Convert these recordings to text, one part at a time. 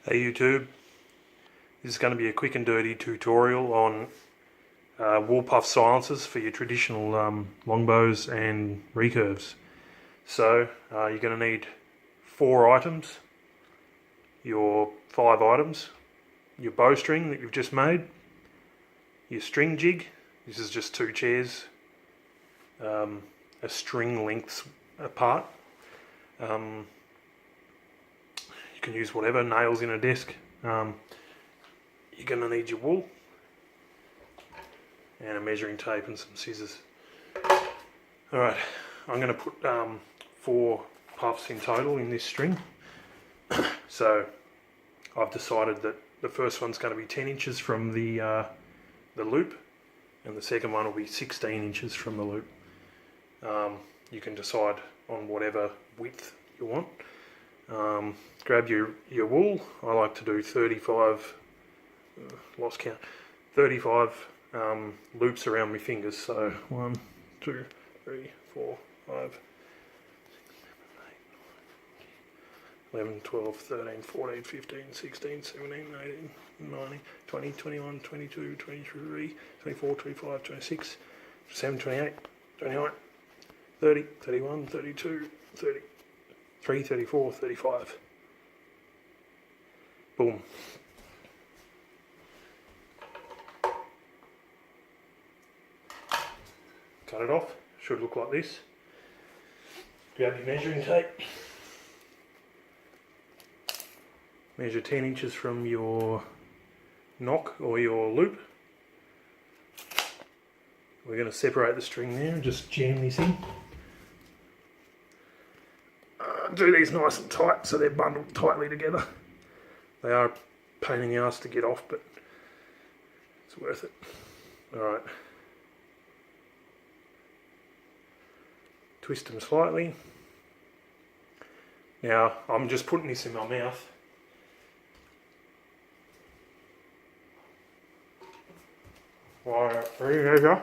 Hey YouTube, this is going to be a quick and dirty tutorial on wool puff silencers for your traditional longbows and recurves. So you're going to need 4 items, your 5 items, your bowstring that you've just made, your string jig, this is just 2 chairs, a string lengths apart. You can use whatever, nails in a desk. You're going to need your wool and a measuring tape and some scissors. Alright, I'm going to put 4 puffs in total in this string. So I've decided that the first one's going to be 10 inches from the loop, and the second one will be 16 inches from the loop. You can decide on whatever width you want. Grab your wool. I like to do 35, lost count, 35 loops around my fingers. So 1, 2, 3, 4, 5, 11, 12, 13, 14, 15, 16, 17, 18, 19, 20, 21, 22, 23, 24, 25, 26, 27, 28, 29, 30, 31, 32, 33, 34, 35. Boom. Cut it off. Should look like this. Grab your measuring tape. Measure 10 inches from your knock or your loop. We're going to separate the string there and just jam this in. Do these nice and tight so they're bundled tightly together. They are a pain in the ass to get off, but it's worth it. Alright. Twist them slightly. Now, I'm just putting this in my mouth. Right, there you go.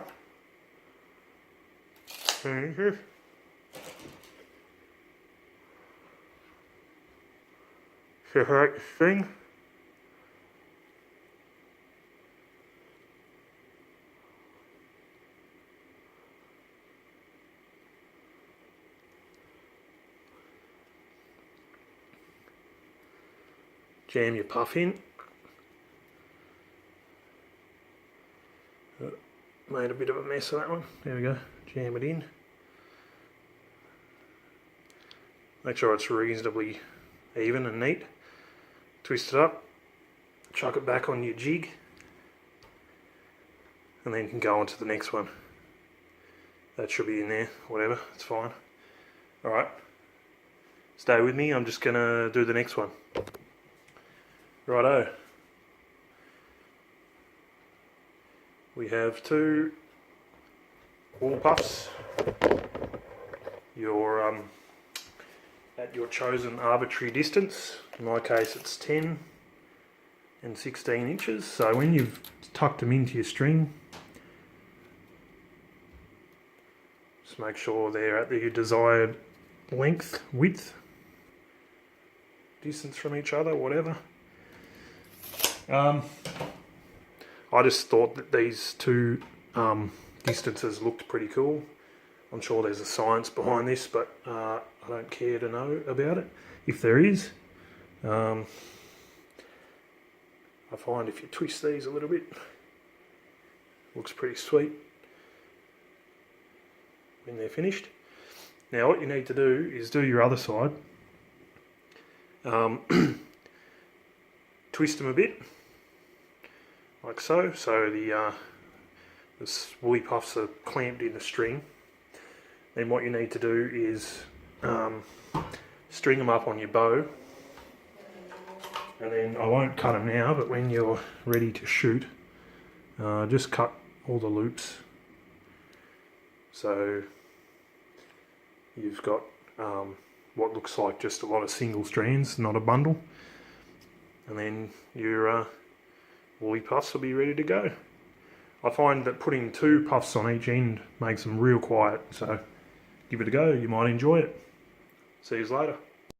10 inches. Separate the string. Jam your puff in. Made a bit of a mess of that one. There we go. Jam it in. Make sure it's reasonably even and neat. Twist it up, chuck it back on your jig, and then you can go on to the next one. That should be in there, whatever, it's fine. Alright, stay with me, I'm just going to do the next one. Righto. We have 2 wool puffs. At your chosen arbitrary distance. In my case it's 10 and 16 inches. So when you've tucked them into your string, just make sure they're at the desired length, width, distance from each other, whatever. I just thought that these 2 distances looked pretty cool. I'm sure there's a science behind this, but I don't care to know about it. If there is, I find if you twist these a little bit, looks pretty sweet when they're finished. Now what you need to do is do your other side. Twist them a bit, like so. So the woolly puffs are clamped in the string. Then what you need to do is string them up on your bow, and then I won't cut them now, but when you're ready to shoot, just cut all the loops so you've got what looks like just a lot of single strands, not a bundle, and then your woolly puffs will be ready to go. I find that putting 2 puffs on each end makes them real quiet, so give it a go, you might enjoy it. See you later.